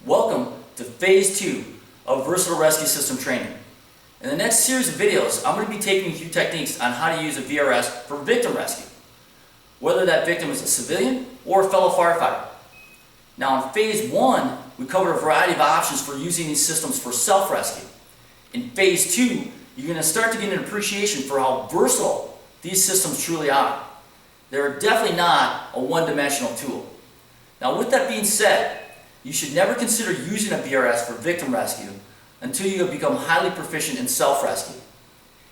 Welcome to Phase 2 of Versatile Rescue System Training. In the next series of videos, I'm going to be taking you through techniques on how to use a VRS for victim rescue, whether that victim is a civilian or a fellow firefighter. Now in Phase 1, we covered a variety of options for using these systems for self-rescue. In Phase 2, you're going to start to get an appreciation for how versatile these systems truly are. They're definitely not a one-dimensional tool. Now with that being said, you should never consider using a VRS for victim rescue until you have become highly proficient in self-rescue.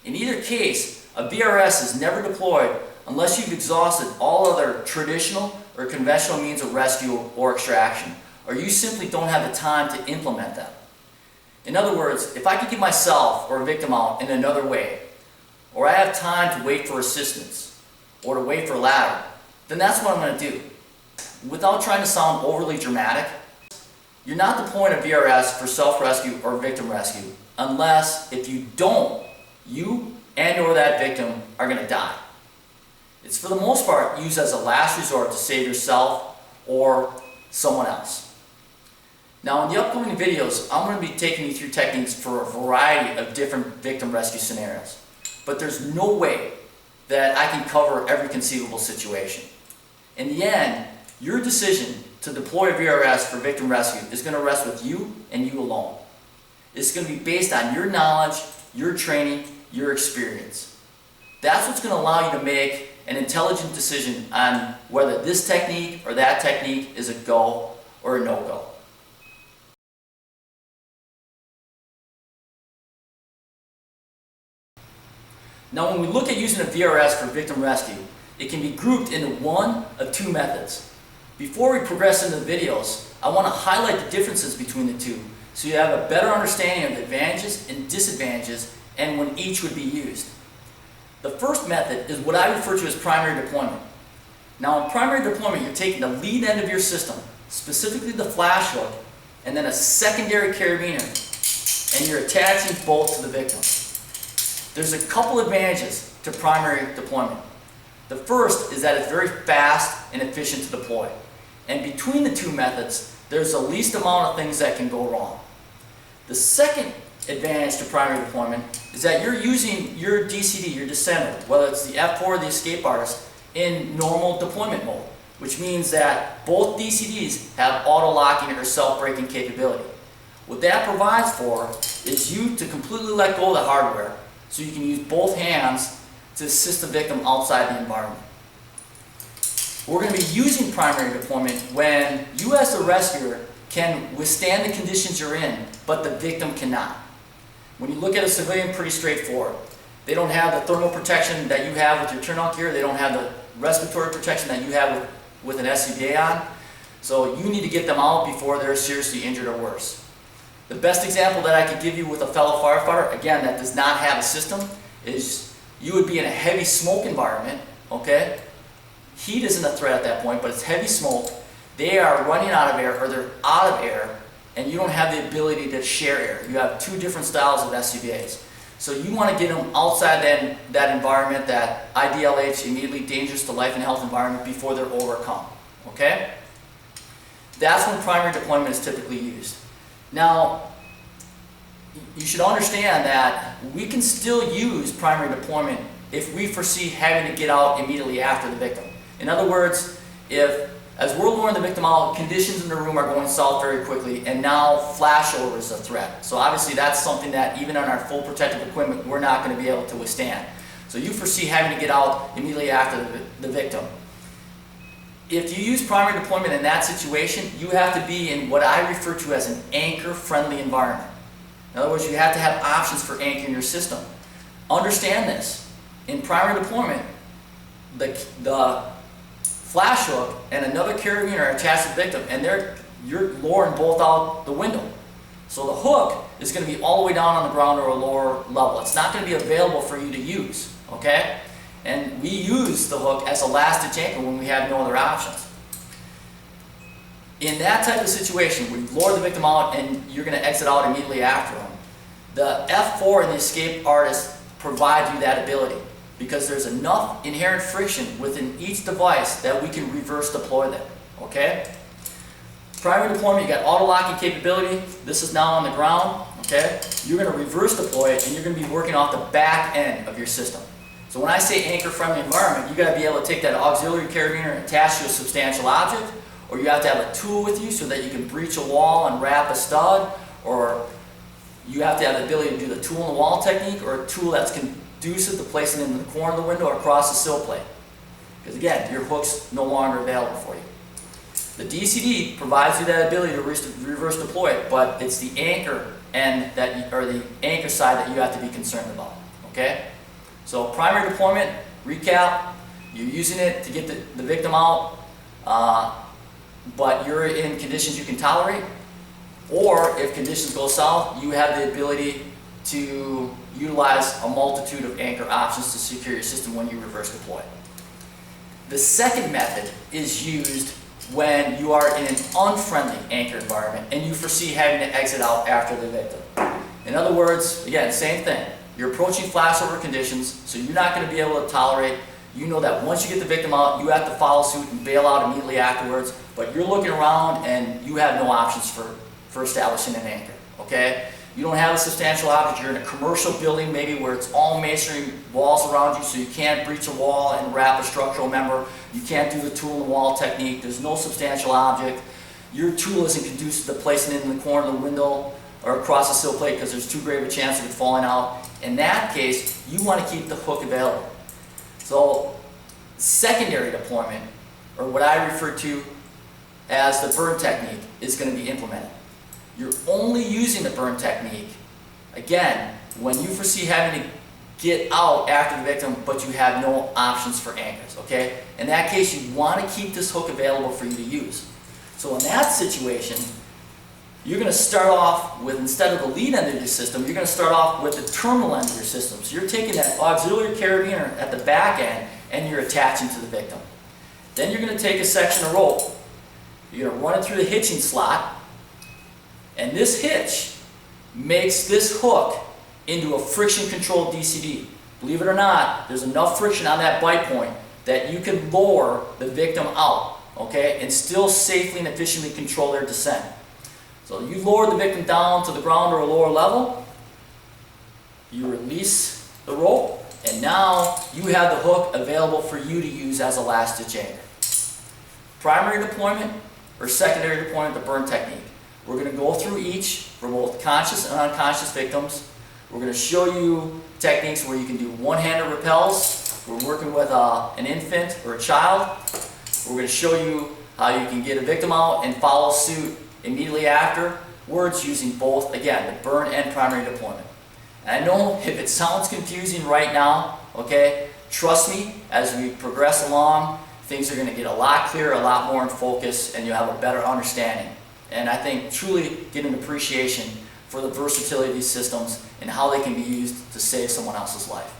In either case, a VRS is never deployed unless you've exhausted all other traditional or conventional means of rescue or extraction, or you simply don't have the time to implement them. In other words, if I could get myself or a victim out in another way, or I have time to wait for assistance, or to wait for a ladder, then that's what I'm going to do. Without trying to sound overly dramatic, you're not deploying a VRS for self-rescue or victim rescue unless, if you don't, you and or that victim are going to die. It's for the most part used as a last resort to save yourself or someone else. Now in the upcoming videos, I'm going to be taking you through techniques for a variety of different victim rescue scenarios. But there's no way that I can cover every conceivable situation. In the end, your decision to deploy a VRS for victim rescue is going to rest with you and you alone. It's going to be based on your knowledge, your training, your experience. That's what's going to allow you to make an intelligent decision on whether this technique or that technique is a go or a no-go. Now when we look at using a VRS for victim rescue, it can be grouped into one of two methods. Before we progress into the videos, I want to highlight the differences between the two so you have a better understanding of the advantages and disadvantages and when each would be used. The first method is what I refer to as primary deployment. Now in primary deployment, you're taking the lead end of your system, specifically the flash hook, and then a secondary carabiner, and you're attaching both to the victim. There's a couple advantages to primary deployment. The first is that it's very fast and efficient to deploy. And between the two methods, there's the least amount of things that can go wrong. The second advantage to primary deployment is that you're using your DCD, your descender, whether it's the F4 or the escape artist, in normal deployment mode, which means that both DCDs have auto-locking or self-braking capability. What that provides for is you to completely let go of the hardware so you can use both hands to assist the victim outside the environment. We're going to be using primary deployment when you as the rescuer can withstand the conditions you're in, but the victim cannot. When you look at a civilian, pretty straightforward. They don't have the thermal protection that you have with your turnout gear. They don't have the respiratory protection that you have with an SCBA on. So you need to get them out before they're seriously injured or worse. The best example that I could give you with a fellow firefighter, again, that does not have a system, is you would be in a heavy smoke environment, okay? Heat isn't a threat at that point, but it's heavy smoke. They are running out of air, or they're out of air, and you don't have the ability to share air. You have two different styles of SCBAs. So you want to get them outside that environment, that IDLH, immediately dangerous to life and health environment, before they're overcome, okay? That's when primary deployment is typically used. Now, you should understand that we can still use primary deployment if we foresee having to get out immediately after the victim. In other words, if as we're luring the victim out, conditions in the room are going south very quickly, and now flashover is a threat. So obviously that's something that even on our full protective equipment, we're not going to be able to withstand. So you foresee having to get out immediately after the victim. If you use primary deployment in that situation, you have to be in what I refer to as an anchor-friendly environment. In other words, you have to have options for anchoring your system. Understand this. In primary deployment, the flash hook and another carabiner are attached to the victim, and you're lowering both out the window. So the hook is going to be all the way down on the ground or a lower level. It's not going to be available for you to use, okay? And we use the hook as a last-ditch anchor when we have no other options. In that type of situation, where you've lowered the victim out and you're going to exit out immediately after them, the F4 and the escape artist provide you that ability, because there's enough inherent friction within each device that we can reverse deploy them, okay? Primary deployment, you got auto locking capability. This is now on the ground, okay? You're gonna reverse deploy it and you're gonna be working off the back end of your system. So when I say anchor-friendly environment, you gotta be able to take that auxiliary carabiner and attach to a substantial object, or you have to have a tool with you so that you can breach a wall and wrap a stud, or you have to have the ability to do the tool in the wall technique, or a tool that's conducive to placing it in the corner of the window or across the sill plate. Because again, your hook's no longer available for you. The DCD provides you that ability to reverse deploy it, but it's the anchor end or the anchor side that you have to be concerned about. Okay? So primary deployment, recap, you're using it to get the victim out, but you're in conditions you can tolerate, or if conditions go south, you have the ability to utilize a multitude of anchor options to secure your system when you reverse deploy. The second method is used when you are in an unfriendly anchor environment and you foresee having to exit out after the victim. In other words, again, same thing. You're approaching flashover conditions, so you're not going to be able to tolerate. You know that once you get the victim out, you have to follow suit and bail out immediately afterwards, but you're looking around and you have no options for establishing an anchor, okay? You don't have a substantial object. You're in a commercial building maybe where it's all masonry walls around you, so you can't breach a wall and wrap a structural member. You can't do the tool in the wall technique. There's no substantial object. Your tool isn't conducive to placing it in the corner of the window or across the sill plate because there's too great of a chance of it falling out. In that case, you want to keep the hook available. So secondary deployment, or what I refer to as the burn technique, is going to be implemented. You're only using the burn technique, again, when you foresee having to get out after the victim, but you have no options for anchors, okay? In that case, you want to keep this hook available for you to use. So in that situation, you're going to start off with, instead of the lead end of your system, you're going to start off with the terminal end of your system. So you're taking that auxiliary carabiner at the back end and you're attaching to the victim. Then you're going to take a section of rope. You're going to run it through the hitching slot. And this hitch makes this hook into a friction-controlled DCD. Believe it or not, there's enough friction on that bite point that you can lower the victim out, okay, and still safely and efficiently control their descent. So you lower the victim down to the ground or a lower level, you release the rope, and now you have the hook available for you to use as a last-ditch anchor. Primary deployment or secondary deployment, the burn technique. We're going to go through each for both conscious and unconscious victims. We're going to show you techniques where you can do one-handed rappels. We're working with an infant or a child. We're going to show you how you can get a victim out and follow suit immediately afterwards using both, again, the burn and primary deployment. And I know if it sounds confusing right now, okay, trust me, as we progress along, things are going to get a lot clearer, a lot more in focus, and you'll have a better understanding. And I think truly get an appreciation for the versatility of these systems and how they can be used to save someone else's life.